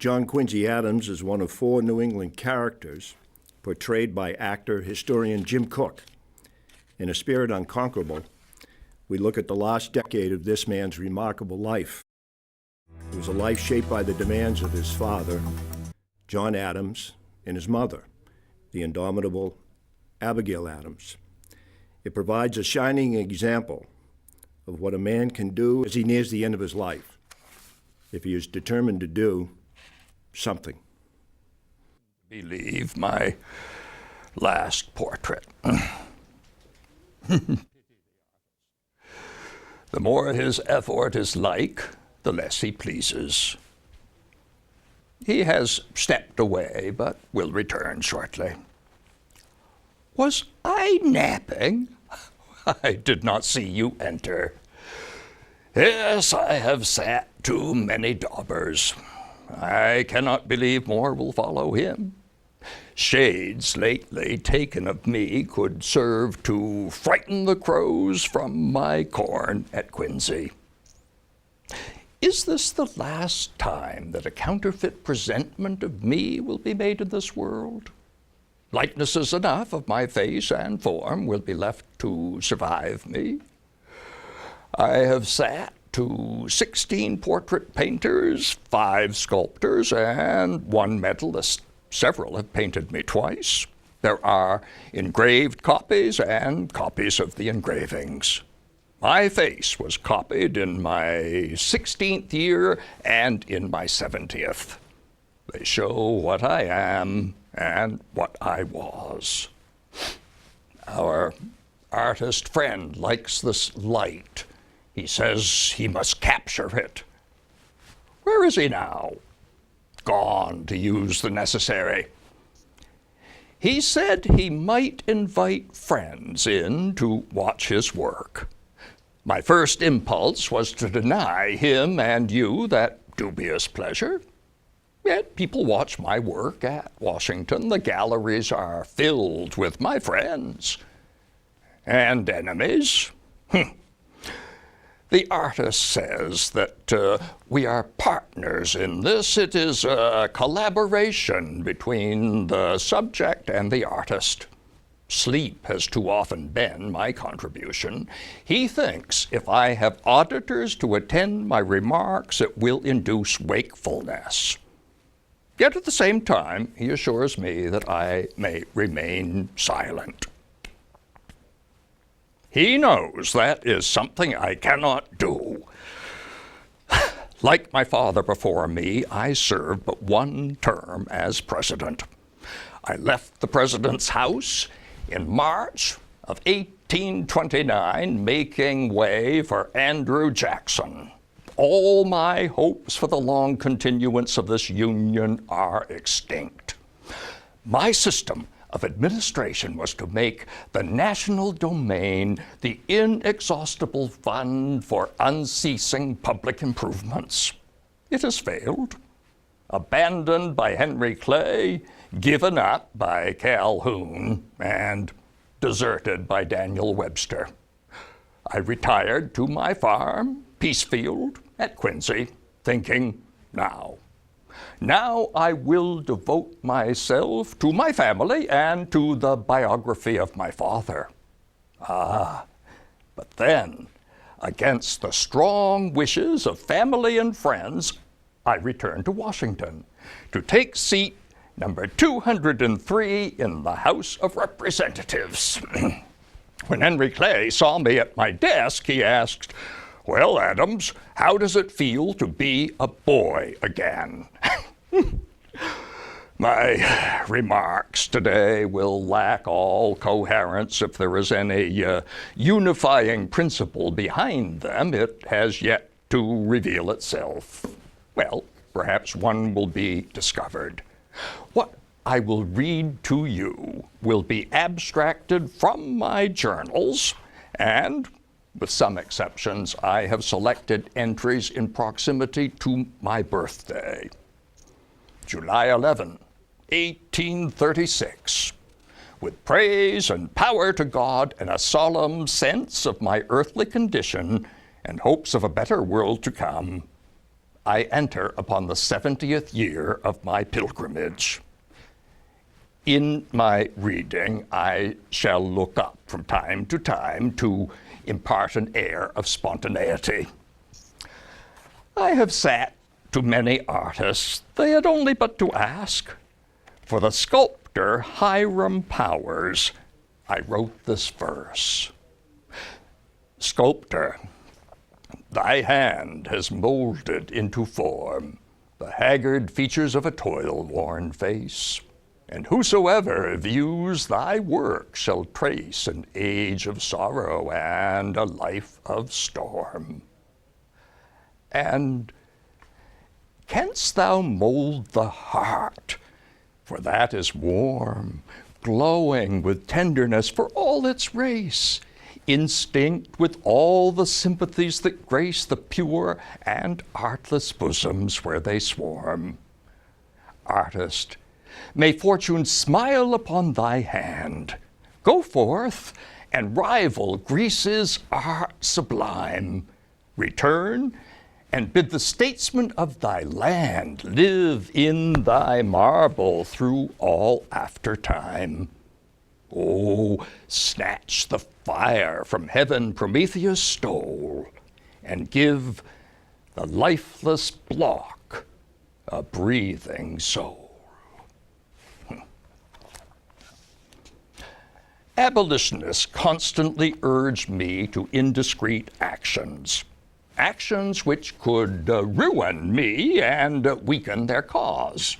John Quincy Adams is one of four New England characters portrayed by actor-historian Jim Cook. In A Spirit Unconquerable, we look at the last decade of this man's remarkable life. It was a life shaped by the demands of his father, John Adams, and his mother, the indomitable Abigail Adams. It provides a shining example of what a man can do as he nears the end of his life, if he is determined to do something. Believe my last portrait. The more his effort is like, the less he pleases. He has stepped away, but will return shortly. Was I napping? I did not see you enter. Yes, I have sat too many daubers. I cannot believe more will follow him. Shades lately taken of me could serve to frighten the crows from my corn at Quincy. Is this the last time that a counterfeit presentment of me will be made in this world? Likenesses enough of my face and form will be left to survive me. I have sat to 16 portrait painters, 5 sculptors, and 1 medalist. Several have painted me twice. There are engraved copies and copies of the engravings. My face was copied in my 16th year and in my 70th. They show what I am and what I was. Our artist friend likes this light. He says he must capture it. Where is he now? Gone, to use the necessary. He said he might invite friends in to watch his work. My first impulse was to deny him and you that dubious pleasure. Yet people watch my work at Washington. The galleries are filled with my friends and enemies. The artist says that we are partners in this. It is a collaboration between the subject and the artist. Sleep has too often been my contribution. He thinks if I have auditors to attend my remarks, it will induce wakefulness. Yet at the same time, he assures me that I may remain silent. He knows that is something I cannot do. Like my father before me, I served but 1 term as president. I left the president's house in March of 1829, making way for Andrew Jackson. All my hopes for the long continuance of this union are extinct. My system of administration was to make the national domain the inexhaustible fund for unceasing public improvements. It has failed. Abandoned by Henry Clay, given up by Calhoun, and deserted by Daniel Webster. I retired to my farm, Peacefield, at Quincy, thinking, Now I will devote myself to my family and to the biography of my father. But then, against the strong wishes of family and friends, I returned to Washington to take seat number 203 in the House of Representatives. When Henry Clay saw me at my desk, he asked, "Well, Adams, how does it feel to be a boy again?" My remarks today will lack all coherence. If there is any unifying principle behind them, it has yet to reveal itself. Well, perhaps one will be discovered. What I will read to you will be abstracted from my journals, and with some exceptions, I have selected entries in proximity to my birthday. July 11, 1836. With praise and power to God and a solemn sense of my earthly condition and hopes of a better world to come, I enter upon the 70th year of my pilgrimage. In my reading, I shall look up from time to time to impart an air of spontaneity. I have sat to many artists. They had only but to ask. For the sculptor Hiram Powers, I wrote this verse. Sculptor, thy hand has molded into form the haggard features of a toil-worn face, and whosoever views thy work shall trace an age of sorrow and a life of storm. And canst thou mold the heart, for that is warm, glowing with tenderness for all its race, instinct with all the sympathies that grace the pure and artless bosoms where they swarm. Artist, may fortune smile upon thy hand. Go forth and rival Greece's art sublime. Return and bid the statesmen of thy land live in thy marble through all after time. Oh, snatch the fire from heaven Prometheus stole, and give the lifeless block a breathing soul. Abolitionists constantly urged me to indiscreet actions which could ruin me and weaken their cause.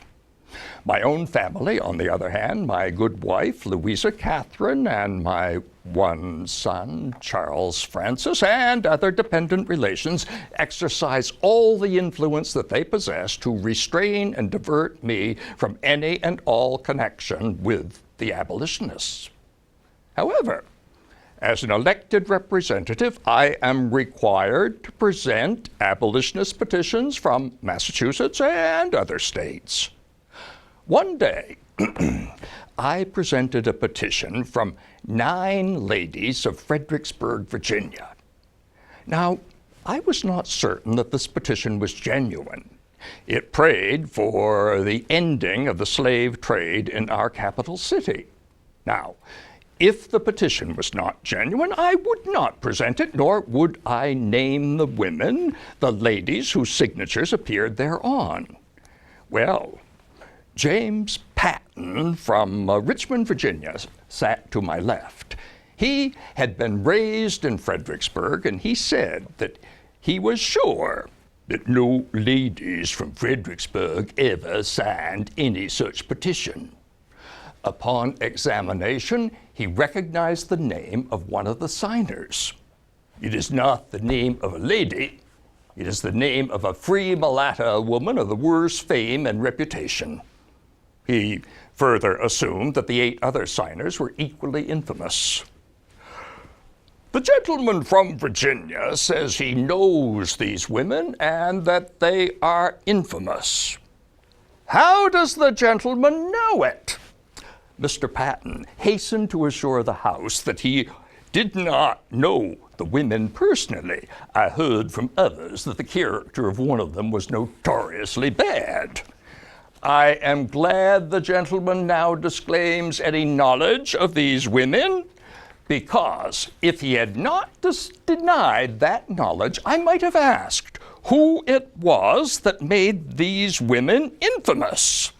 My own family, on the other hand, my good wife, Louisa Catherine, and my one son, Charles Francis, and other dependent relations, exercise all the influence that they possess to restrain and divert me from any and all connection with the abolitionists. However, as an elected representative, I am required to present abolitionist petitions from Massachusetts and other states. One day, I presented a petition from 9 ladies of Fredericksburg, Virginia. Now, I was not certain that this petition was genuine. It prayed for the ending of the slave trade in our capital city. Now, if the petition was not genuine, I would not present it, nor would I name the women, the ladies whose signatures appeared thereon. Well, James Patton from Richmond, Virginia, sat to my left. He had been raised in Fredericksburg, and he said that he was sure that no ladies from Fredericksburg ever signed any such petition. Upon examination, he recognized the name of one of the signers. It is not the name of a lady. It is the name of a free mulatto woman of the worst fame and reputation. He further assumed that the 8 other signers were equally infamous. The gentleman from Virginia says he knows these women and that they are infamous. How does the gentleman know it? Mr. Patton hastened to assure the House that he did not know the women personally. I heard from others that the character of one of them was notoriously bad. I am glad the gentleman now disclaims any knowledge of these women, because if he had not denied that knowledge, I might have asked who it was that made these women infamous.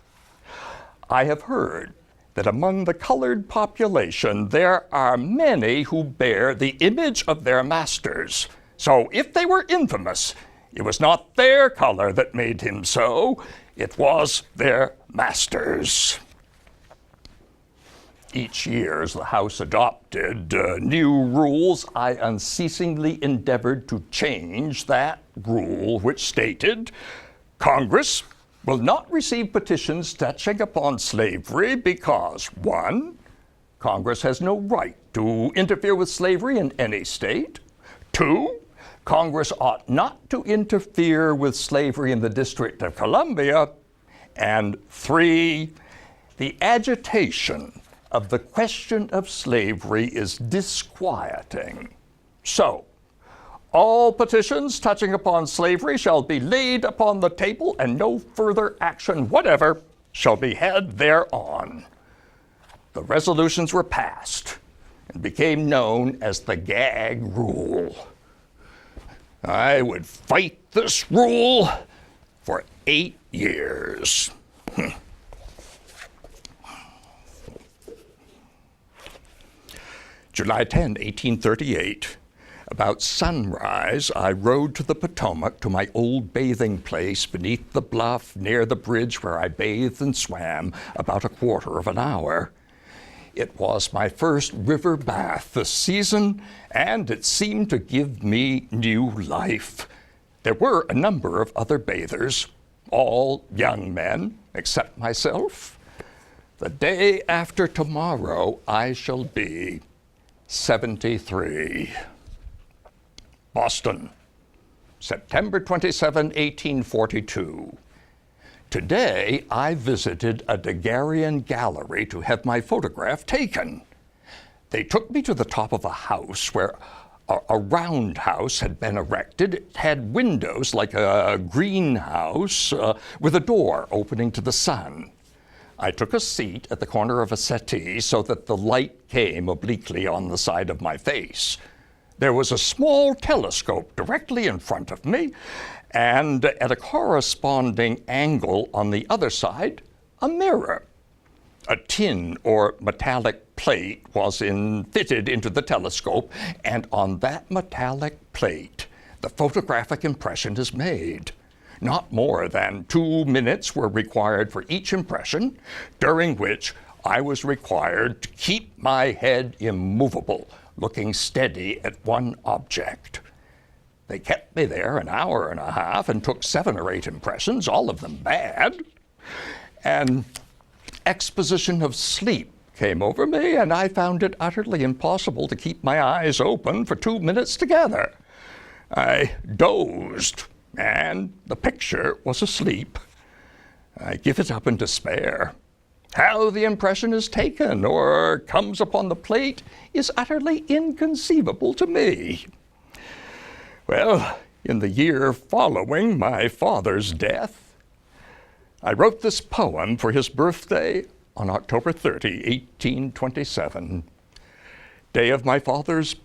I have heard that among the colored population there are many who bear the image of their masters. So if they were infamous, it was not their color that made him so, it was their masters. Each year, as the House adopted new rules, I unceasingly endeavored to change that rule which stated, Congress will not receive petitions touching upon slavery because, 1, Congress has no right to interfere with slavery in any state. 2, Congress ought not to interfere with slavery in the District of Columbia. And 3, the agitation of the question of slavery is disquieting. So, All petitions touching upon slavery shall be laid upon the table, and no further action whatever shall be had thereon. The resolutions were passed and became known as the gag rule. I would fight this rule for 8 years. July 10, 1838. About sunrise, I rode to the Potomac to my old bathing place beneath the bluff near the bridge where I bathed and swam about a quarter of an hour. It was my first river bath this season, and it seemed to give me new life. There were a number of other bathers, all young men, except myself. The day after tomorrow, I shall be 73. Boston, September 27, 1842. Today, I visited a Daguerrean gallery to have my photograph taken. They took me to the top of a house where a roundhouse had been erected. It had windows like a greenhouse with a door opening to the sun. I took a seat at the corner of a settee so that the light came obliquely on the side of my face. There was a small telescope directly in front of me, and at a corresponding angle on the other side, a mirror. A tin or metallic plate was fitted into the telescope, and on that metallic plate, the photographic impression is made. Not more than 2 minutes were required for each impression, during which I was required to keep my head immovable, looking steady at one object. They kept me there an hour and a half and took 7 or 8 impressions, all of them bad. An exposition of sleep came over me, and I found it utterly impossible to keep my eyes open for 2 minutes together. I dozed, and the picture was asleep. I give it up in despair. How the impression is taken or comes upon the plate is utterly inconceivable to me. Well, in the year following my father's death, I wrote this poem for his birthday on October 30, 1827. Day of my father's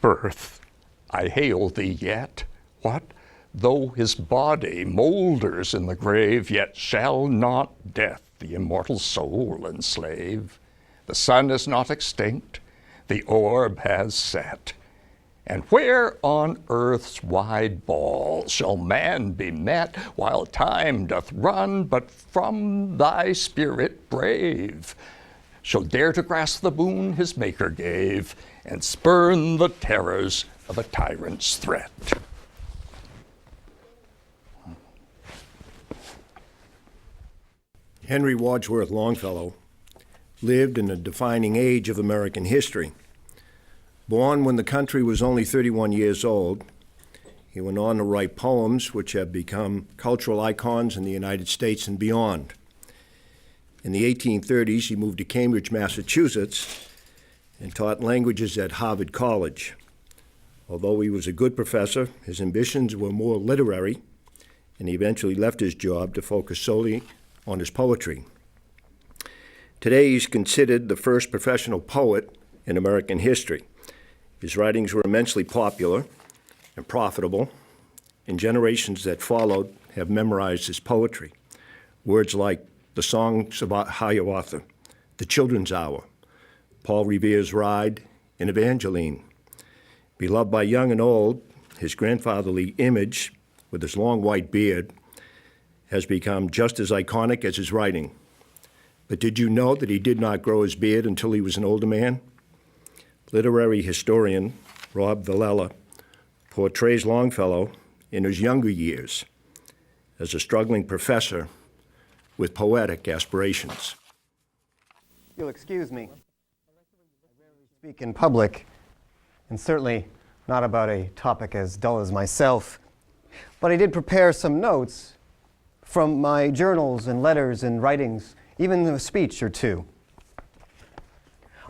birth, I hail thee yet. What? Though his body moulders in the grave, yet shall not death the immortal soul enslave. The sun is not extinct, the orb has set. And where on earth's wide ball shall man be met, while time doth run, but from thy spirit brave, shall dare to grasp the boon his maker gave, and spurn the terrors of a tyrant's threat. Henry Wadsworth Longfellow lived in a defining age of American history. Born when the country was only 31 years old, he went on to write poems which have become cultural icons in the United States and beyond. In the 1830s, he moved to Cambridge, Massachusetts, and taught languages at Harvard College. Although he was a good professor, his ambitions were more literary, and he eventually left his job to focus solely on his poetry. Today, he's considered the first professional poet in American history. His writings were immensely popular and profitable, and generations that followed have memorized his poetry. Words like the songs about Hiawatha, the Children's Hour, Paul Revere's Ride, and Evangeline. Beloved by young and old, his grandfatherly image with his long white beard has become just as iconic as his writing. But did you know that he did not grow his beard until he was an older man? Literary historian Rob Villella portrays Longfellow in his younger years as a struggling professor with poetic aspirations. You'll excuse me. I rarely speak in public, and certainly not about a topic as dull as myself. But I did prepare some notes from my journals and letters and writings, even a speech or two.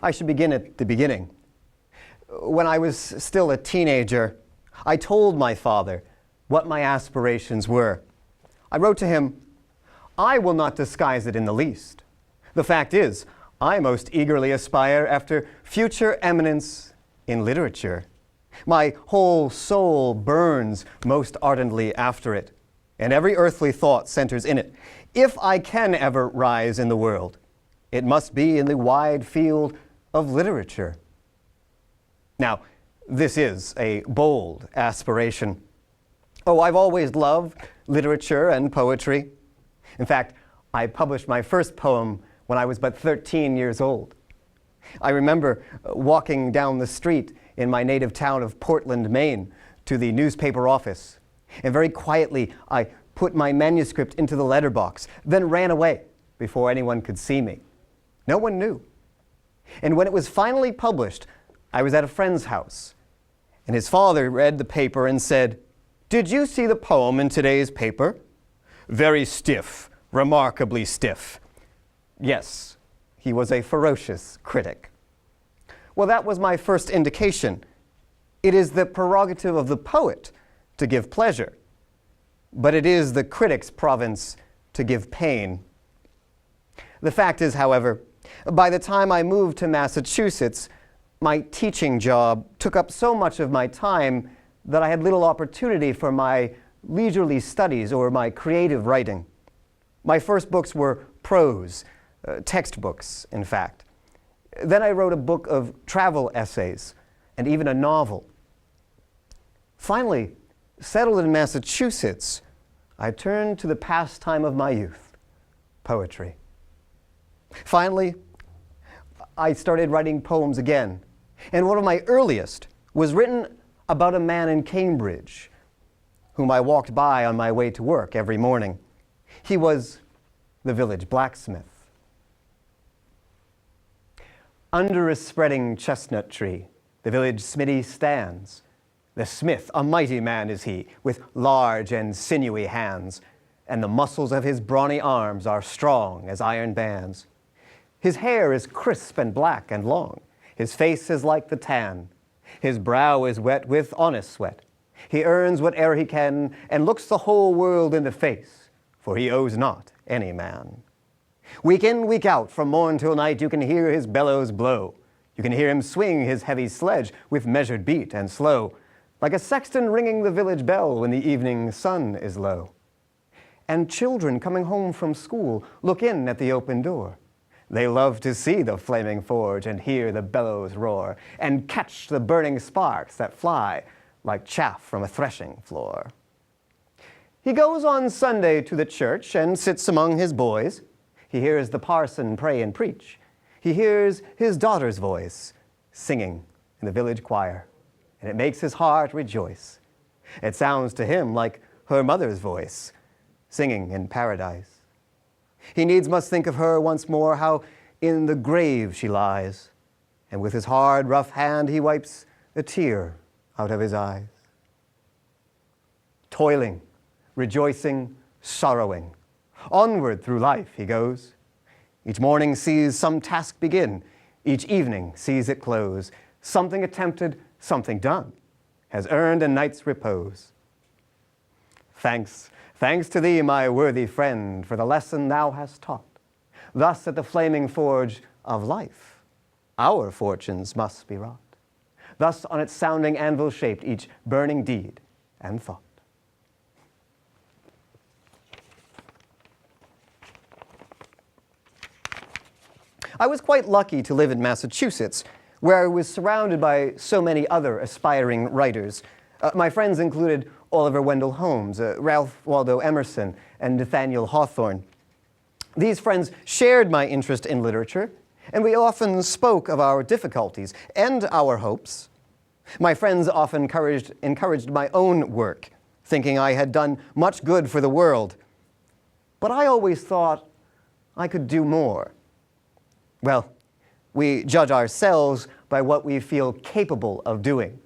I should begin at the beginning. When I was still a teenager, I told my father what my aspirations were. I wrote to him, "I will not disguise it in the least. The fact is, I most eagerly aspire after future eminence in literature. My whole soul burns most ardently after it, and every earthly thought centers in it. If I can ever rise in the world, it must be in the wide field of literature." Now, this is a bold aspiration. Oh, I've always loved literature and poetry. In fact, I published my first poem when I was but 13 years old. I remember walking down the street in my native town of Portland, Maine, to the newspaper office, and very quietly I put my manuscript into the letterbox, then ran away before anyone could see me. No one knew. And when it was finally published, I was at a friend's house, and his father read the paper and said, "Did you see the poem in today's paper? Very stiff, remarkably stiff." Yes, he was a ferocious critic. Well, that was my first indication. It is the prerogative of the poet to give pleasure, but it is the critic's province to give pain. The fact is, however, by the time I moved to Massachusetts, my teaching job took up so much of my time that I had little opportunity for my leisurely studies or my creative writing. My first books were prose, textbooks, in fact. Then I wrote a book of travel essays and even a novel. Finally, settled in Massachusetts, I turned to the pastime of my youth, poetry. Finally, I started writing poems again, and one of my earliest was written about a man in Cambridge whom I walked by on my way to work every morning. He was the village blacksmith. Under a spreading chestnut tree, the village smithy stands. The smith, a mighty man is he, with large and sinewy hands, and the muscles of his brawny arms are strong as iron bands. His hair is crisp and black and long. His face is like the tan. His brow is wet with honest sweat. He earns whate'er he can, and looks the whole world in the face, for he owes not any man. Week in, week out, from morn till night, you can hear his bellows blow. You can hear him swing his heavy sledge with measured beat and slow, like a sexton ringing the village bell when the evening sun is low. And children coming home from school look in at the open door. They love to see the flaming forge and hear the bellows roar, and catch the burning sparks that fly like chaff from a threshing floor. He goes on Sunday to the church and sits among his boys. He hears the parson pray and preach. He hears his daughter's voice singing in the village choir, and it makes his heart rejoice. It sounds to him like her mother's voice singing in paradise. He needs must think of her once more, how in the grave she lies, and with his hard, rough hand he wipes a tear out of his eyes. Toiling, rejoicing, sorrowing, onward through life he goes. Each morning sees some task begin, each evening sees it close. Something attempted, something done, has earned a night's repose. Thanks to thee, my worthy friend, for the lesson thou hast taught. Thus at the flaming forge of life, our fortunes must be wrought. Thus on its sounding anvil shaped each burning deed and thought. I was quite lucky to live in Massachusetts, where I was surrounded by so many other aspiring writers. My friends included Oliver Wendell Holmes, Ralph Waldo Emerson, and Nathaniel Hawthorne. These friends shared my interest in literature, and we often spoke of our difficulties and our hopes. My friends often encouraged my own work, thinking I had done much good for the world. But I always thought I could do more. Well, we judge ourselves by what we feel capable of doing.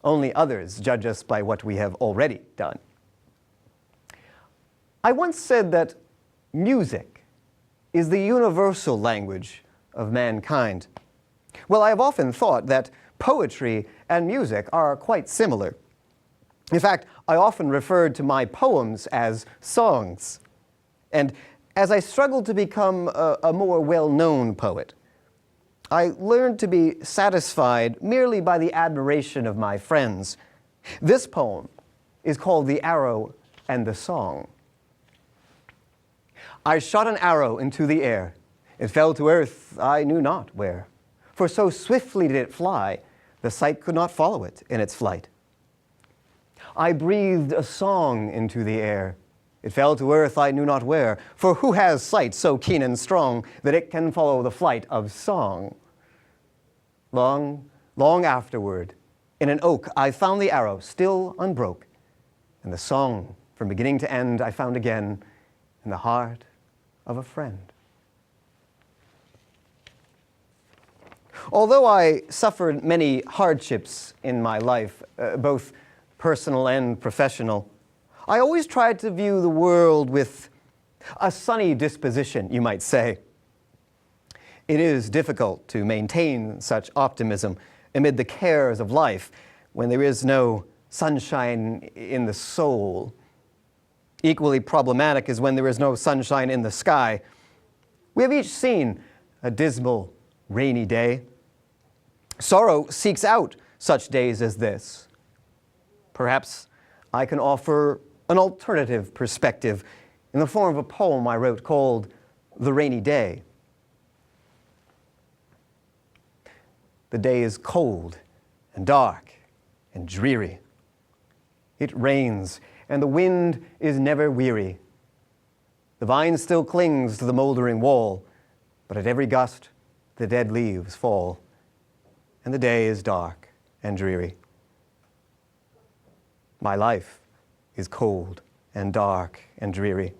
Only others judge us by what we have already done. I once said that music is the universal language of mankind. Well, I have often thought that poetry and music are quite similar. In fact, I often referred to my poems as songs. And as I struggled to become a more well-known poet, I learned to be satisfied merely by the admiration of my friends. This poem is called The Arrow and the Song. I shot an arrow into the air. It fell to earth, I knew not where. For so swiftly did it fly, the sight could not follow it in its flight. I breathed a song into the air. It fell to earth, I knew not where. For who has sight so keen and strong that it can follow the flight of song? Long, long afterward, in an oak, I found the arrow still unbroke, and the song from beginning to end I found again in the heart of a friend. Although I suffered many hardships in my life, both personal and professional, I always tried to view the world with a sunny disposition, you might say. It is difficult to maintain such optimism amid the cares of life when there is no sunshine in the soul. Equally problematic is when there is no sunshine in the sky. We have each seen a dismal, rainy day. Sorrow seeks out such days as this. Perhaps I can offer an alternative perspective in the form of a poem I wrote called The Rainy Day. The day is cold and dark and dreary. It rains and the wind is never weary. The vine still clings to the moldering wall, but at every gust the dead leaves fall, and the day is dark and dreary. My life is cold and dark and dreary.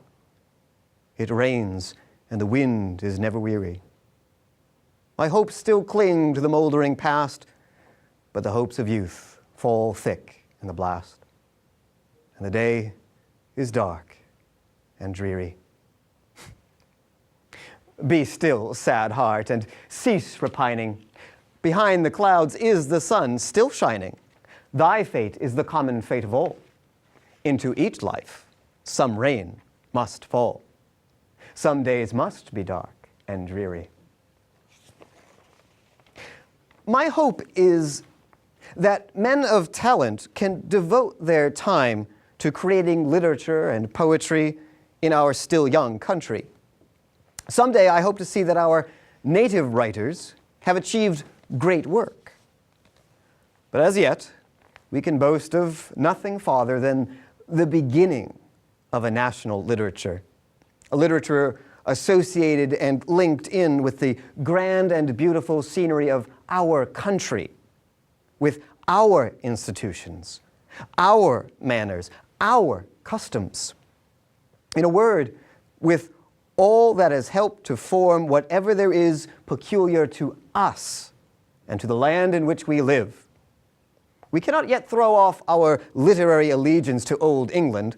It rains and the wind is never weary. My hopes still cling to the moldering past, but the hopes of youth fall thick in the blast, and the day is dark and dreary. Be still, sad heart, and cease repining. Behind the clouds is the sun still shining. Thy fate is the common fate of all. Into each life some rain must fall. Some days must be dark and dreary. My hope is that men of talent can devote their time to creating literature and poetry in our still young country. Someday I hope to see that our native writers have achieved great work. But as yet, we can boast of nothing farther than the beginning of a national literature, a literature associated and linked in with the grand and beautiful scenery of our country, with our institutions, our manners, our customs. In a word, with all that has helped to form whatever there is peculiar to us and to the land in which we live. We cannot yet throw off our literary allegiance to Old England.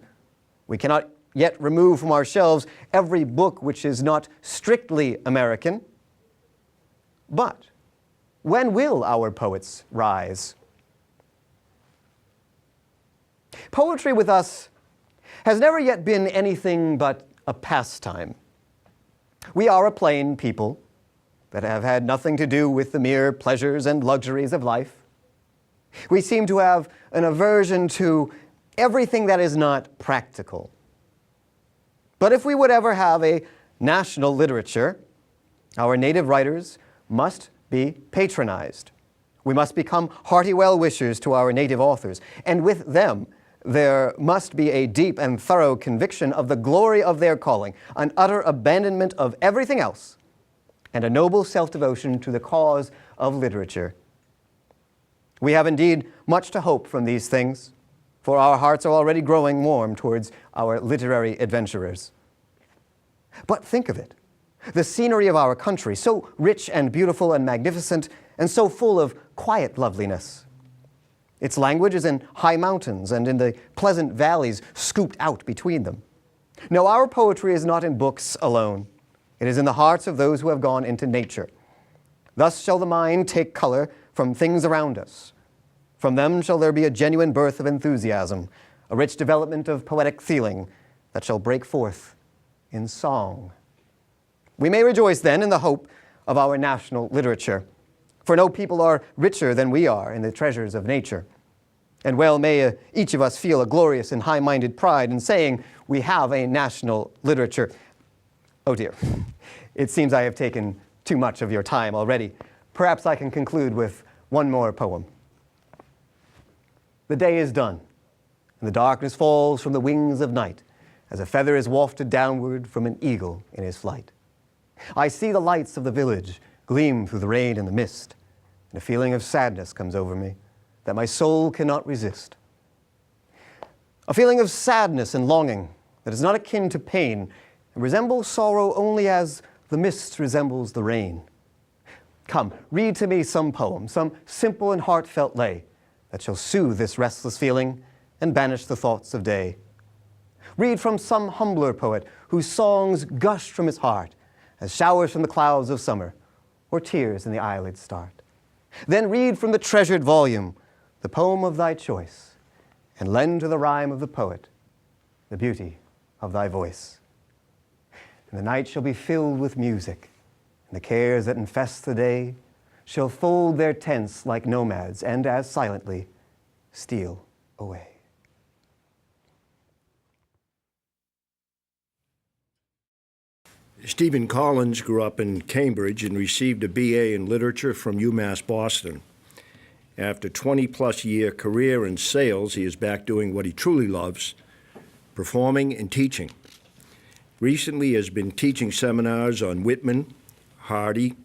We cannot yet remove from our shelves every book which is not strictly American. But when will our poets rise? Poetry with us has never yet been anything but a pastime. We are a plain people that have had nothing to do with the mere pleasures and luxuries of life. We seem to have an aversion to everything that is not practical. But if we would ever have a national literature, our native writers must be patronized. We must become hearty well-wishers to our native authors, and with them there must be a deep and thorough conviction of the glory of their calling, an utter abandonment of everything else, and a noble self-devotion to the cause of literature. We have indeed much to hope from these things, for our hearts are already growing warm towards our literary adventurers. But think of it, the scenery of our country, so rich and beautiful and magnificent, and so full of quiet loveliness. Its language is in high mountains and in the pleasant valleys scooped out between them. No, our poetry is not in books alone. It is in the hearts of those who have gone into nature. Thus shall the mind take color from things around us. From them shall there be a genuine birth of enthusiasm, a rich development of poetic feeling that shall break forth in song. We may rejoice then in the hope of our national literature, for no people are richer than we are in the treasures of nature. And well may each of us feel a glorious and high-minded pride in saying we have a national literature. Oh dear, it seems I have taken too much of your time already. Perhaps I can conclude with one more poem. The day is done, and the darkness falls from the wings of night, as a feather is wafted downward from an eagle in his flight. I see the lights of the village gleam through the rain and the mist, and a feeling of sadness comes over me that my soul cannot resist. A feeling of sadness and longing that is not akin to pain and resembles sorrow only as the mist resembles the rain. Come, read to me some poem, some simple and heartfelt lay that shall soothe this restless feeling and banish the thoughts of day. Read from some humbler poet whose songs gush from his heart as showers from the clouds of summer or tears in the eyelids start. Then read from the treasured volume the poem of thy choice, and lend to the rhyme of the poet the beauty of thy voice. And the night shall be filled with music, and the cares that infest the day shall fold their tents like nomads and as silently steal away. Stephen Collins grew up in Cambridge and received a BA in literature from UMass Boston. After a 20-plus year career in sales, he is back doing what he truly loves, performing and teaching. Recently, he has been teaching seminars on Whitman, Hardy,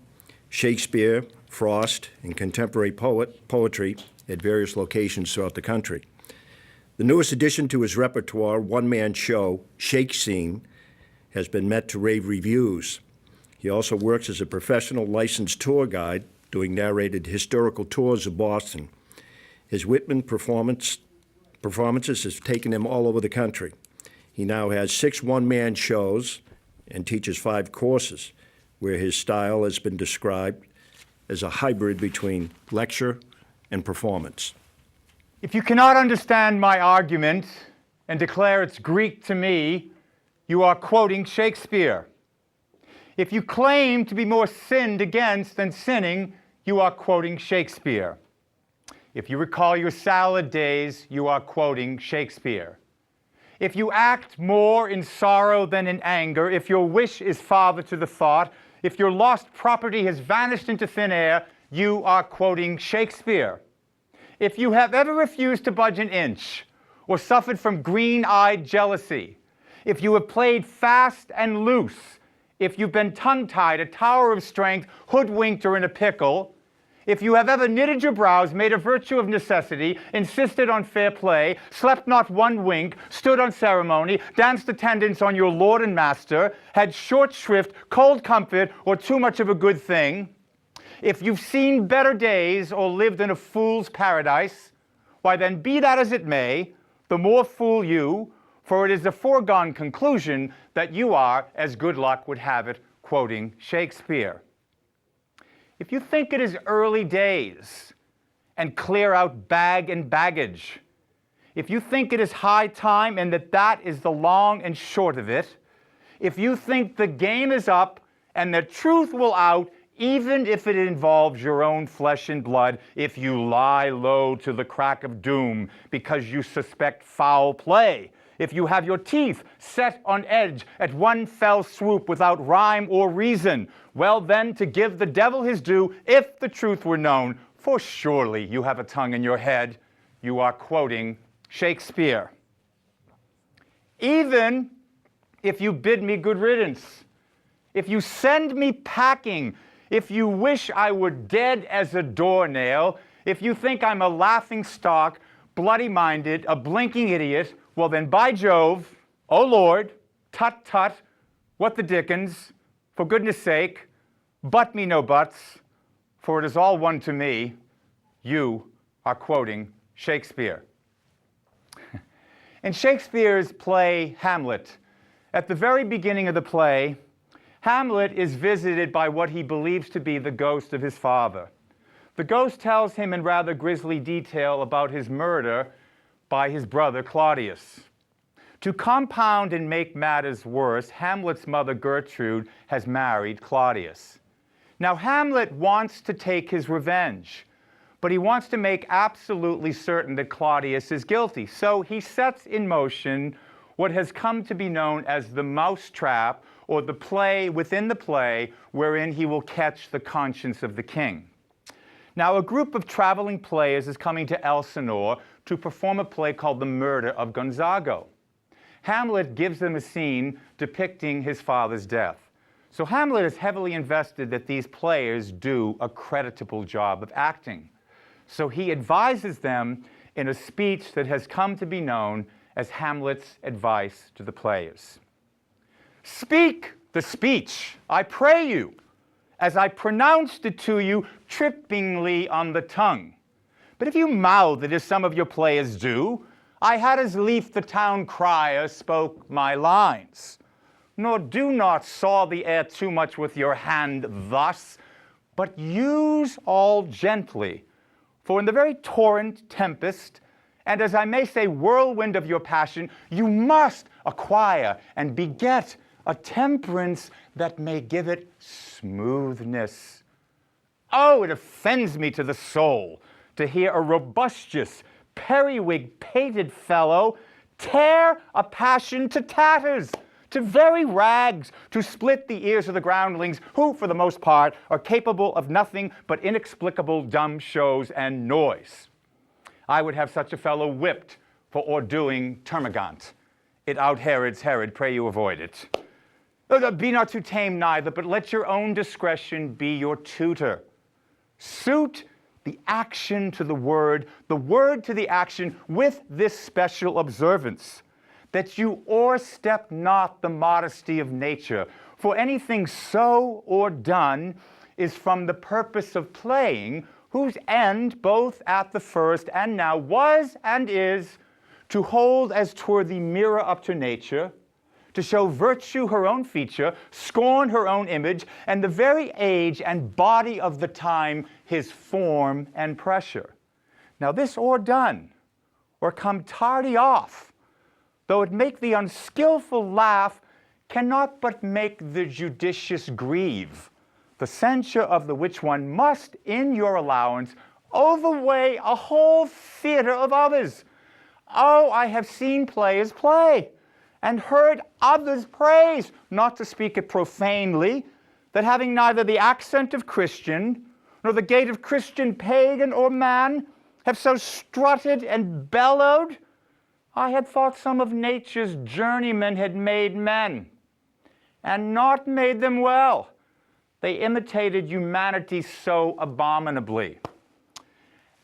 Shakespeare, Frost, and contemporary poetry at various locations throughout the country. The newest addition to his repertoire, one-man show, Shake Scene, has been met to rave reviews. He also works as a professional licensed tour guide, doing narrated historical tours of Boston. His Whitman performances have taken him all over the country. He now has 6 one-man shows and teaches 5 courses, where his style has been described as a hybrid between lecture and performance. If you cannot understand my argument and declare it's Greek to me, you are quoting Shakespeare. If you claim to be more sinned against than sinning, you are quoting Shakespeare. If you recall your salad days, you are quoting Shakespeare. If you act more in sorrow than in anger, if your wish is father to the thought, if your lost property has vanished into thin air, you are quoting Shakespeare. If you have ever refused to budge an inch or suffered from green-eyed jealousy, if you have played fast and loose, if you've been tongue-tied, a tower of strength, hoodwinked, or in a pickle, if you have ever knitted your brows, made a virtue of necessity, insisted on fair play, slept not one wink, stood on ceremony, danced attendance on your lord and master, had short shrift, cold comfort, or too much of a good thing, if you've seen better days or lived in a fool's paradise, why then, be that as it may, the more fool you, for it is a foregone conclusion that you are, as good luck would have it, quoting Shakespeare. If you think it is early days and clear out bag and baggage, if you think it is high time and that is the long and short of it, if you think the game is up and the truth will out, even if it involves your own flesh and blood, if you lie low to the crack of doom because you suspect foul play, if you have your teeth set on edge at one fell swoop without rhyme or reason, well then, to give the devil his due, if the truth were known, for surely you have a tongue in your head, you are quoting Shakespeare. Even if you bid me good riddance, if you send me packing, if you wish I were dead as a doornail, if you think I'm a laughing stock, bloody-minded, a blinking idiot, well then, by Jove, oh Lord, tut tut, what the dickens, for goodness sake, but me no buts, for it is all one to me, you are quoting Shakespeare. In Shakespeare's play Hamlet, at the very beginning of the play, Hamlet is visited by what he believes to be the ghost of his father. The ghost tells him in rather grisly detail about his murder by his brother Claudius. To compound and make matters worse, Hamlet's mother Gertrude has married Claudius. Now, Hamlet wants to take his revenge, but he wants to make absolutely certain that Claudius is guilty. So he sets in motion what has come to be known as the mousetrap, or the play within the play, wherein he will catch the conscience of the king. Now, a group of traveling players is coming to Elsinore to perform a play called The Murder of Gonzago. Hamlet gives them a scene depicting his father's death. So Hamlet is heavily invested that these players do a creditable job of acting. So he advises them in a speech that has come to be known as Hamlet's advice to the players. Speak the speech, I pray you, as I pronounced it to you trippingly on the tongue. But if you mouth it as some of your players do, I had as lief the town crier spoke my lines. Nor do not saw the air too much with your hand thus, but use all gently. For in the very torrent, tempest, and as I may say, whirlwind of your passion, you must acquire and beget a temperance that may give it smoothness. Oh, it offends me to the soul to hear a robustious, periwig-pated fellow tear a passion to tatters, to very rags, to split the ears of the groundlings, who, for the most part, are capable of nothing but inexplicable dumb shows and noise. I would have such a fellow whipped for o'erdoing termagant. It out-Herods Herod, pray you avoid it. Be not too tame neither, but let your own discretion be your tutor. Suit the action to the word to the action, with this special observance, that you o'erstep not the modesty of nature, for anything so or done is from the purpose of playing, whose end, both at the first and now, was and is to hold as 'twere the mirror up to nature, to show virtue her own feature, scorn her own image, and the very age and body of the time his form and pressure. Now this o'erdone, or come tardy off, though it make the unskilful laugh, cannot but make the judicious grieve, the censure of the which one must, in your allowance, overweigh a whole theatre of others. Oh, I have seen players play, and heard others praise, not to speak it profanely, that having neither the accent of Christian, nor the gait of Christian pagan or man, have so strutted and bellowed, I had thought some of nature's journeymen had made men, and not made them well. They imitated humanity so abominably.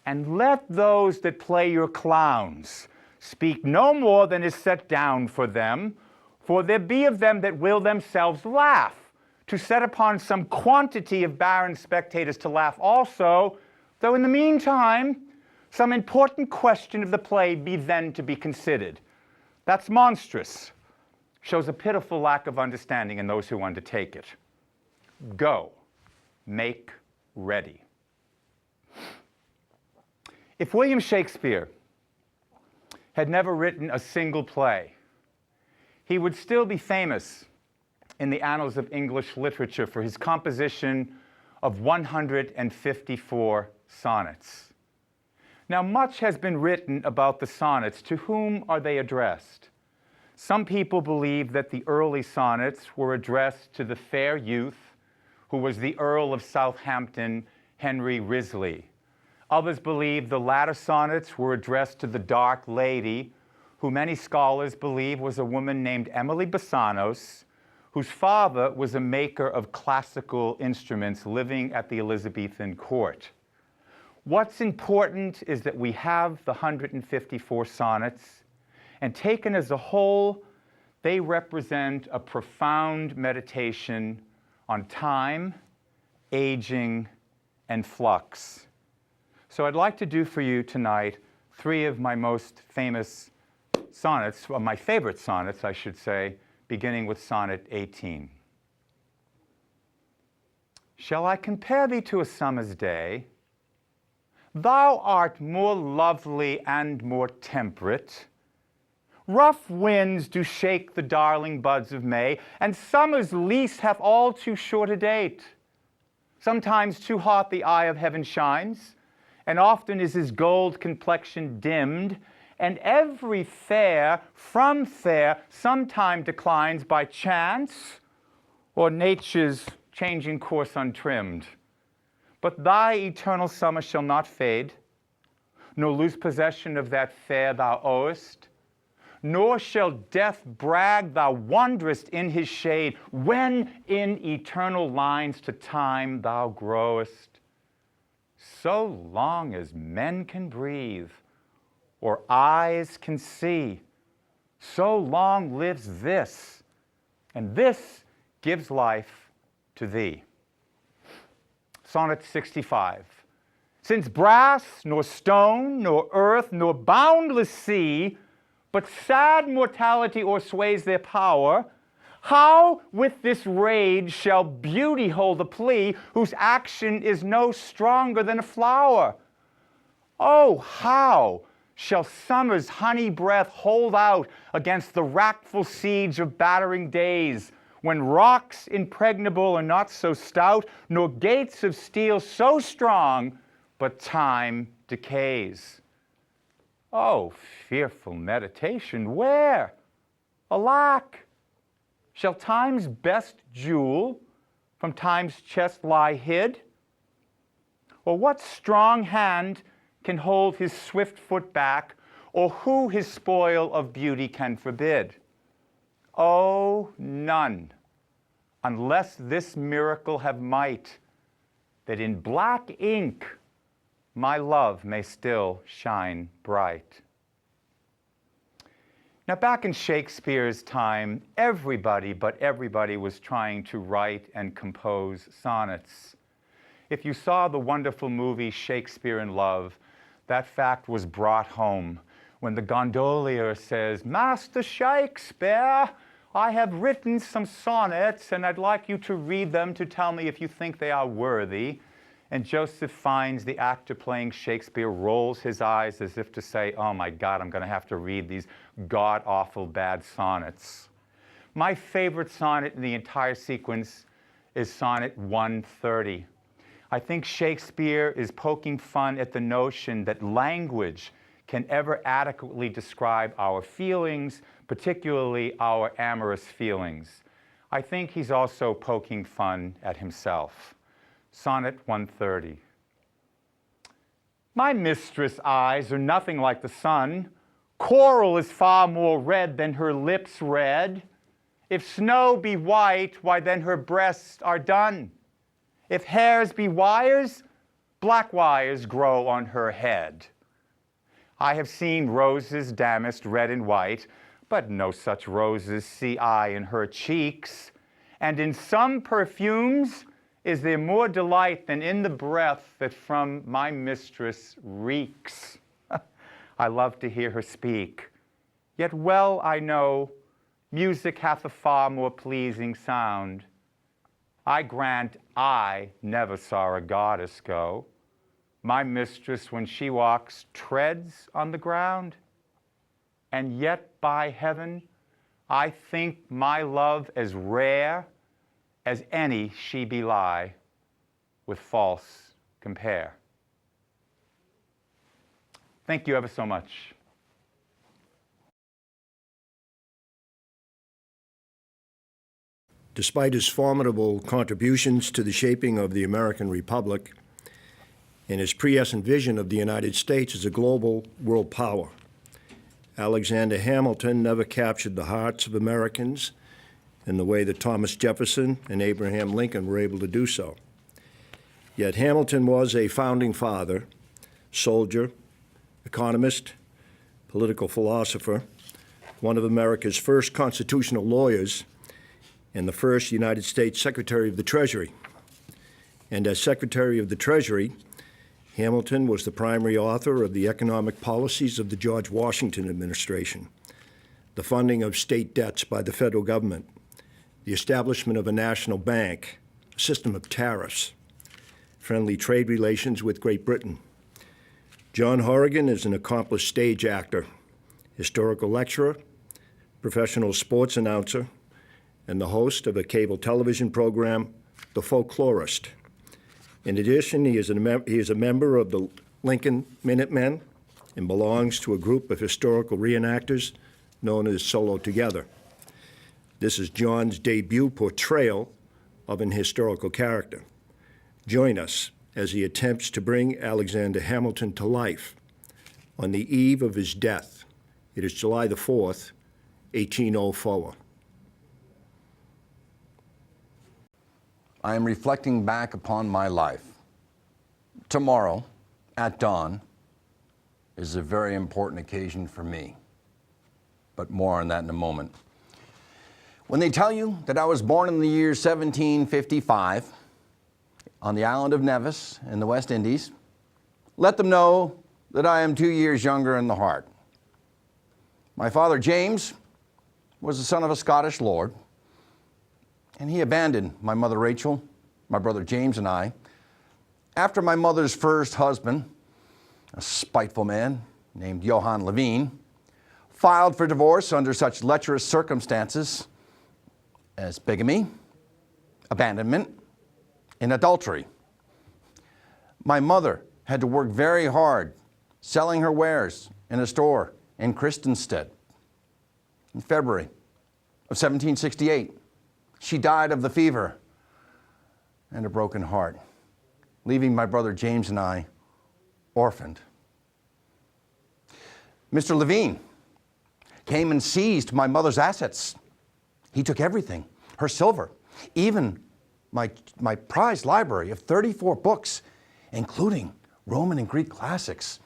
And let those that play your clowns speak no more than is set down for them, for there be of them that will themselves laugh, to set upon some quantity of barren spectators to laugh also, though in the meantime some important question of the play be then to be considered. That's monstrous. Shows a pitiful lack of understanding in those who undertake it. Go, make ready. If William Shakespeare had never written a single play, he would still be famous in the annals of English literature for his composition of 154 sonnets. Now, much has been written about the sonnets. To whom are they addressed? Some people believe that the early sonnets were addressed to the fair youth who was the Earl of Southampton, Henry Wriothesley. Others believe the latter sonnets were addressed to the dark lady, who many scholars believe was a woman named Emily Bassanos, whose father was a maker of classical instruments living at the Elizabethan court. What's important is that we have the 154 sonnets, and taken as a whole, they represent a profound meditation on time, aging, and flux. So I'd like to do for you tonight 3 of my most famous sonnets, well, my favorite sonnets, I should say, beginning with Sonnet 18. Shall I compare thee to a summer's day, Thou art more lovely and more temperate. Rough winds do shake the darling buds of May, and summer's lease hath all too short a date. Sometimes too hot the eye of heaven shines, and often is his gold complexion dimmed, and every fair from fair sometime declines by chance or nature's changing course untrimmed. But thy eternal summer shall not fade, nor lose possession of that fair thou owest, nor shall death brag thou wanderest in his shade, when in eternal lines to time thou growest. So long as men can breathe, or eyes can see, so long lives this, and this gives life to thee. Sonnet 65. Since brass, nor stone, nor earth, nor boundless sea, but sad mortality o'ersways their power, how with this rage shall beauty hold a plea, whose action is no stronger than a flower? Oh, how shall summer's honey breath hold out against the wrackful siege of battering days, when rocks impregnable are not so stout, nor gates of steel so strong, but time decays. Oh, fearful meditation, where, alack, shall time's best jewel from time's chest lie hid? Or what strong hand can hold his swift foot back, or who his spoil of beauty can forbid? Oh, none, unless this miracle have might, that in black ink my love may still shine bright. Now, back in Shakespeare's time, everybody but everybody was trying to write and compose sonnets. If you saw the wonderful movie Shakespeare in Love, that fact was brought home when the gondolier says, "Master Shakespeare, I have written some sonnets, and I'd like you to read them to tell me if you think they are worthy." And Joseph Fiennes, the actor playing Shakespeare, rolls his eyes as if to say, "Oh my God, I'm going to have to read these god-awful bad sonnets." My favorite sonnet in the entire sequence is Sonnet 130. I think Shakespeare is poking fun at the notion that language can ever adequately describe our feelings, particularly our amorous feelings. I think he's also poking fun at himself. Sonnet 130. My mistress' eyes are nothing like the sun. Coral is far more red than her lips red. If snow be white, why then her breasts are dun. If hairs be wires, black wires grow on her head. I have seen roses damasked red and white, but no such roses see I in her cheeks. And in some perfumes is there more delight than in the breath that from my mistress reeks. I love to hear her speak. Yet well I know music hath a far more pleasing sound. I grant I never saw a goddess go. My mistress, when she walks, treads on the ground. And yet, by heaven, I think my love as rare as any she belie, with false compare. Thank you ever so much. Despite his formidable contributions to the shaping of the American Republic and his prescient vision of the United States as a global world power, Alexander Hamilton never captured the hearts of Americans in the way that Thomas Jefferson and Abraham Lincoln were able to do so. Yet Hamilton was a founding father, soldier, economist, political philosopher, one of America's first constitutional lawyers, and the first United States Secretary of the Treasury. And as Secretary of the Treasury, Hamilton was the primary author of the economic policies of the George Washington administration, the funding of state debts by the federal government, the establishment of a national bank, a system of tariffs, friendly trade relations with Great Britain, John Horrigan is an accomplished stage actor, historical lecturer, professional sports announcer, and the host of a cable television program, The Folklorist. In addition, he is a member of the Lincoln Minutemen and belongs to a group of historical reenactors known as Solo Together. This is John's debut portrayal of an historical character. Join us as he attempts to bring Alexander Hamilton to life on the eve of his death. It is July the 4th, 1804. I am reflecting back upon my life. Tomorrow, at dawn, is a very important occasion for me, but more on that in a moment. When they tell you that I was born in the year 1755 on the island of Nevis in the West Indies, let them know that I am 2 years younger in the heart. My father, James, was the son of a Scottish lord, and he abandoned my mother, Rachel, my brother James, and I after my mother's first husband, a spiteful man named Johann Levine, filed for divorce under such lecherous circumstances as bigamy, abandonment, and adultery. My mother had to work very hard selling her wares in a store in Christenstead. In February of 1768, she died of the fever and a broken heart, leaving my brother James and I orphaned. Mr. Levine came and seized my mother's assets. He took everything, her silver, even my prized library of 34 books, including Roman and Greek classics.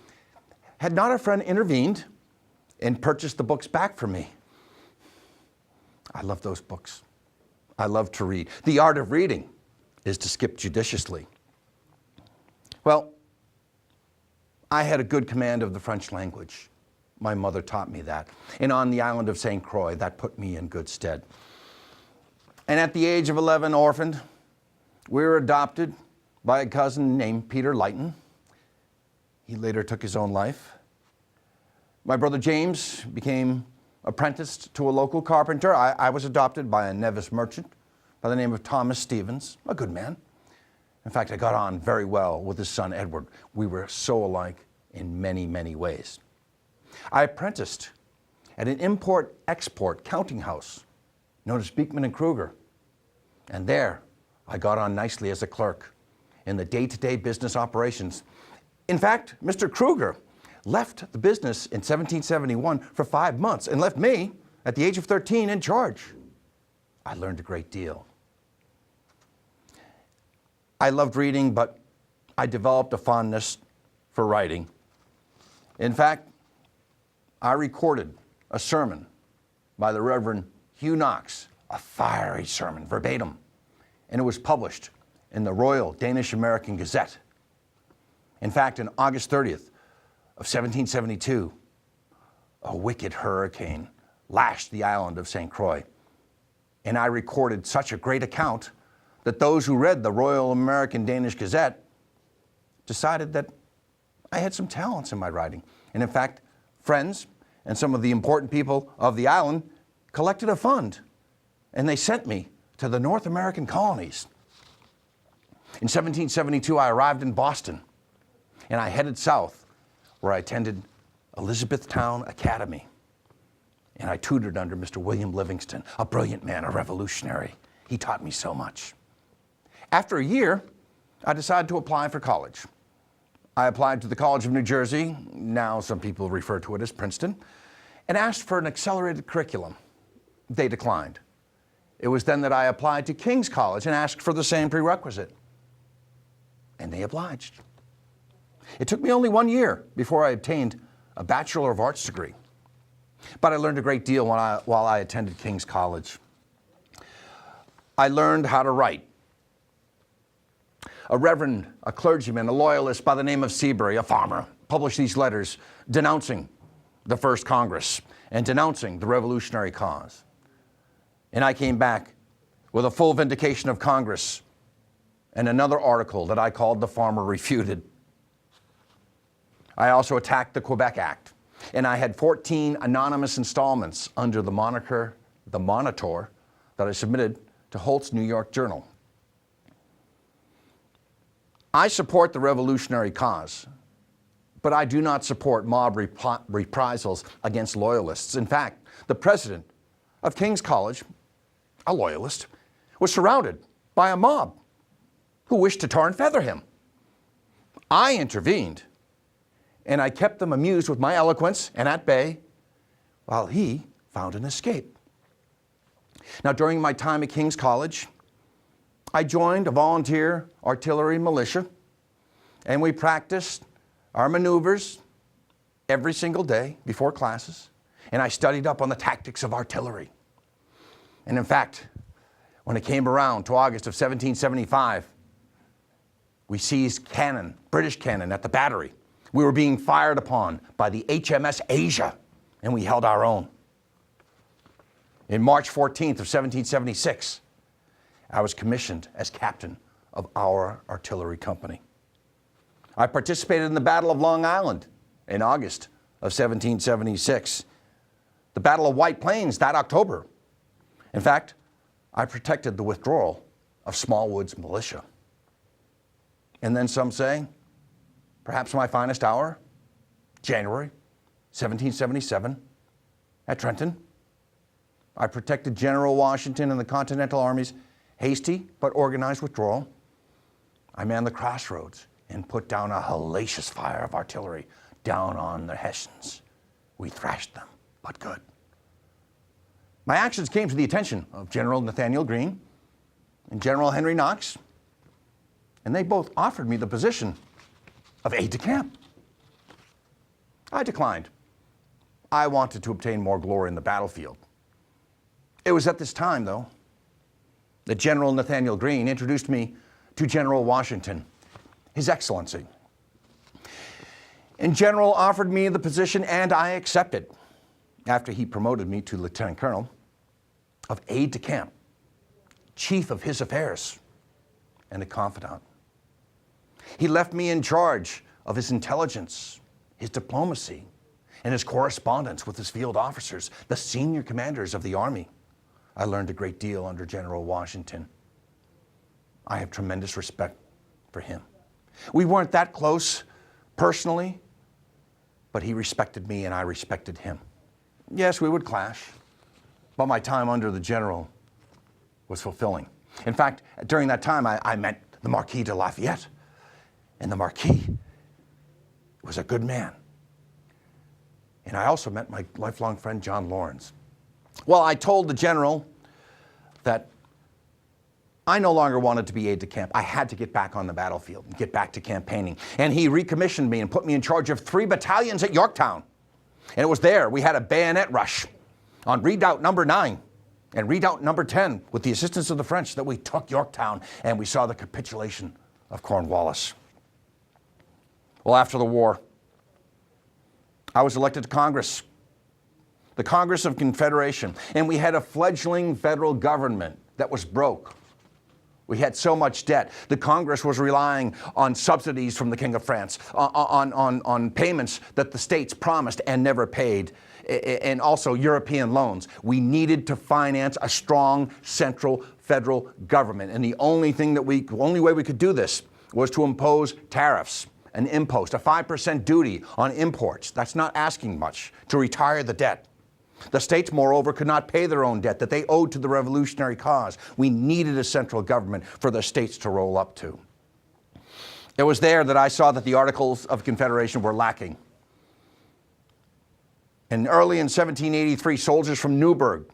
Had not a friend intervened and purchased the books back for me? I love those books. I love to read. The art of reading is to skip judiciously. Well, I had a good command of the French language. My mother taught me that. And on the island of St. Croix, that put me in good stead. And at the age of 11, orphaned, we were adopted by a cousin named Peter Lighton. He later took his own life. My brother James became apprenticed to a local carpenter. I was adopted by a Nevis merchant by the name of Thomas Stevens, a good man. In fact, I got on very well with his son Edward. We were so alike in many, many ways. I apprenticed at an import-export counting house known as Beekman and Kruger. And there, I got on nicely as a clerk in the day-to-day business operations. In fact, Mr. Kruger left the business in 1771 for 5 months and left me, at the age of 13, in charge. I learned a great deal. I loved reading, but I developed a fondness for writing. In fact, I recorded a sermon by the Reverend Hugh Knox, a fiery sermon, verbatim, and it was published in the Royal Danish American Gazette. In fact, on August 30th of 1772, a wicked hurricane lashed the island of St. Croix, and I recorded such a great account that those who read the Royal American Danish Gazette decided that I had some talents in my writing. And in fact, friends and some of the important people of the island collected a fund, and they sent me to the North American colonies. In 1772, I arrived in Boston, and I headed south, where I attended Elizabethtown Academy. And I tutored under Mr. William Livingston, a brilliant man, a revolutionary. He taught me so much. After a year, I decided to apply for college. I applied to the College of New Jersey, now some people refer to it as Princeton, and asked for an accelerated curriculum. They declined. It was then that I applied to King's College and asked for the same prerequisite. And they obliged. It took me only 1 year before I obtained a Bachelor of Arts degree. But I learned a great deal while I attended King's College. I learned how to write. A reverend, a clergyman, a loyalist by the name of Seabury, a farmer, published these letters denouncing the First Congress and denouncing the revolutionary cause. And I came back with a full vindication of Congress and another article that I called The Farmer Refuted. I also attacked the Quebec Act, and I had 14 anonymous installments under the moniker The Monitor that I submitted to Holt's New York Journal. I support the revolutionary cause, but I do not support mob reprisals against loyalists. In fact, the president of King's College, a loyalist, was surrounded by a mob who wished to tar and feather him. I intervened, and I kept them amused with my eloquence and at bay, while he found an escape. Now, during my time at King's College, I joined a volunteer artillery militia, and we practiced our maneuvers every single day before classes, and I studied up on the tactics of artillery. And in fact, when it came around to August of 1775, we seized cannon, British cannon, at the battery. We were being fired upon by the HMS Asia, and we held our own. In March 14th of 1776, I was commissioned as captain of our artillery company. I participated in the Battle of Long Island in August of 1776, the Battle of White Plains that October. In fact, I protected the withdrawal of Smallwood's militia. And then some say, perhaps my finest hour, January 1777, at Trenton. I protected General Washington and the Continental Army's hasty but organized withdrawal. I manned the crossroads and put down a hellacious fire of artillery down on the Hessians. We thrashed them, but good. My actions came to the attention of General Nathaniel Greene and General Henry Knox, and they both offered me the position of aide-de-camp. I declined. I wanted to obtain more glory in the battlefield. It was at this time, though, that General Nathaniel Greene introduced me to General Washington, His Excellency. And General offered me the position, and I accepted, after he promoted me to Lieutenant Colonel, of aide-de-camp, chief of his affairs, and a confidant. He left me in charge of his intelligence, his diplomacy, and his correspondence with his field officers, the senior commanders of the Army. I learned a great deal under General Washington. I have tremendous respect for him. We weren't that close personally, but he respected me and I respected him. Yes, we would clash, but my time under the general was fulfilling. In fact, during that time, I met the Marquis de Lafayette, and the Marquis was a good man. And I also met my lifelong friend, John Lawrence. Well, I told the general that I no longer wanted to be aide-de-camp. I had to get back on the battlefield and get back to campaigning. And he recommissioned me and put me in charge of 3 battalions at Yorktown. And it was there we had a bayonet rush on Redoubt number 9 and Redoubt number 10 with the assistance of the French that we took Yorktown and we saw the capitulation of Cornwallis. Well, after the war, I was elected to Congress, the Congress of Confederation, and we had a fledgling federal government that was broke. We had so much debt. The Congress was relying on subsidies from the King of France, on payments that the states promised and never paid, and also European loans. We needed to finance a strong central federal government, and the only way we could do this was to impose tariffs, an impost, a 5% duty on imports. That's not asking much to retire the debt. The states, moreover, could not pay their own debt that they owed to the revolutionary cause. We needed a central government for the states to roll up to. It was there that I saw that the Articles of Confederation were lacking. And early in 1783, soldiers from Newburgh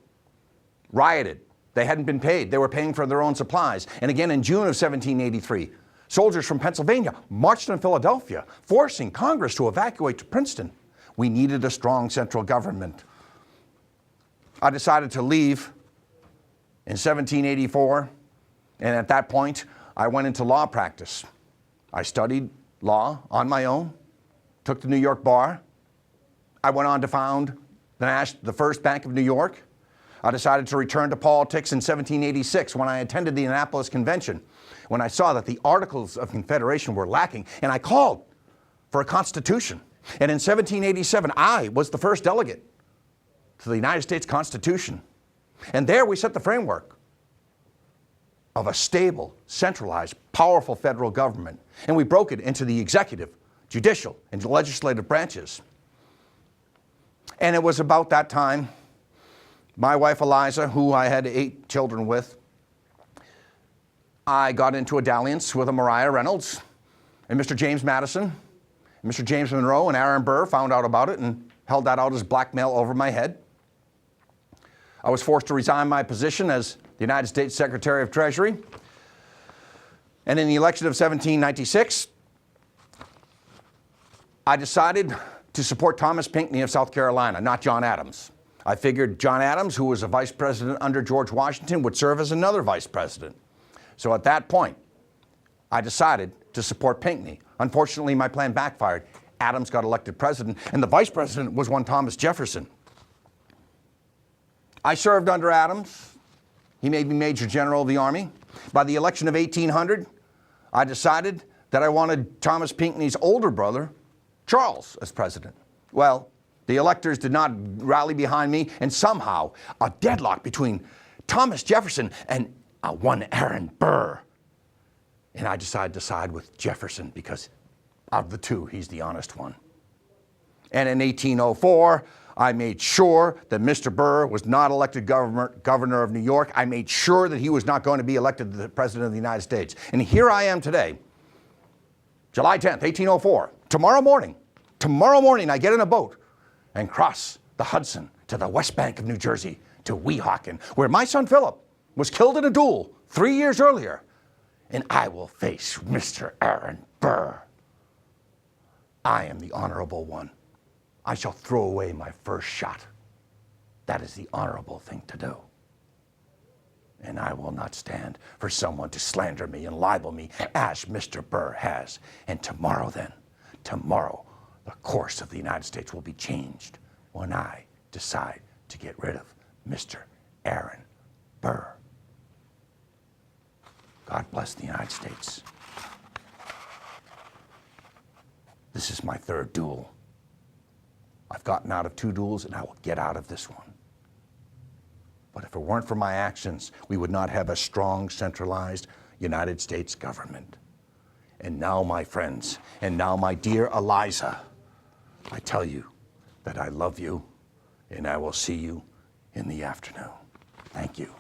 rioted. They hadn't been paid. They were paying for their own supplies. And again in June of 1783, soldiers from Pennsylvania marched on Philadelphia, forcing Congress to evacuate to Princeton. We needed a strong central government. I decided to leave in 1784, and at that point, I went into law practice. I studied law on my own, took the New York bar. I went on to found the First Bank of New York. I decided to return to politics in 1786 when I attended the Annapolis Convention, when I saw that the Articles of Confederation were lacking, and I called for a constitution. And in 1787, I was the first delegate to the United States Constitution. And there we set the framework of a stable, centralized, powerful federal government. And we broke it into the executive, judicial, and legislative branches. And it was about that time, my wife Eliza, who I had 8 children with, I got into a dalliance with a Maria Reynolds, and Mr. James Madison, and Mr. James Monroe, and Aaron Burr found out about it and held that out as blackmail over my head. I was forced to resign my position as the United States Secretary of Treasury. And in the election of 1796, I decided to support Thomas Pinckney of South Carolina, not John Adams. I figured John Adams, who was a vice president under George Washington, would serve as another vice president. So at that point, I decided to support Pinckney. Unfortunately, my plan backfired. Adams got elected president, and the vice president was one Thomas Jefferson. I served under Adams. He made me Major General of the Army. By the election of 1800, I decided that I wanted Thomas Pinckney's older brother, Charles, as president. Well, the electors did not rally behind me, and somehow a deadlock between Thomas Jefferson and one Aaron Burr. And I decided to side with Jefferson because of the two, he's the honest one. And in 1804, I made sure that Mr. Burr was not elected governor of New York. I made sure that he was not going to be elected the president of the United States. And here I am today, July 10th, 1804. Tomorrow morning I get in a boat and cross the Hudson to the west bank of New Jersey, to Weehawken, where my son Philip was killed in a duel 3 years earlier. And I will face Mr. Aaron Burr. I am the honorable one. I shall throw away my first shot. That is the honorable thing to do. And I will not stand for someone to slander me and libel me as Mr. Burr has. And tomorrow, the course of the United States will be changed when I decide to get rid of Mr. Aaron Burr. God bless the United States. This is my 3rd duel. I've gotten out of 2 duels, and I will get out of this one. But if it weren't for my actions, we would not have a strong, centralized United States government. And now, my friends, and now, my dear Eliza, I tell you that I love you, and I will see you in the afternoon. Thank you.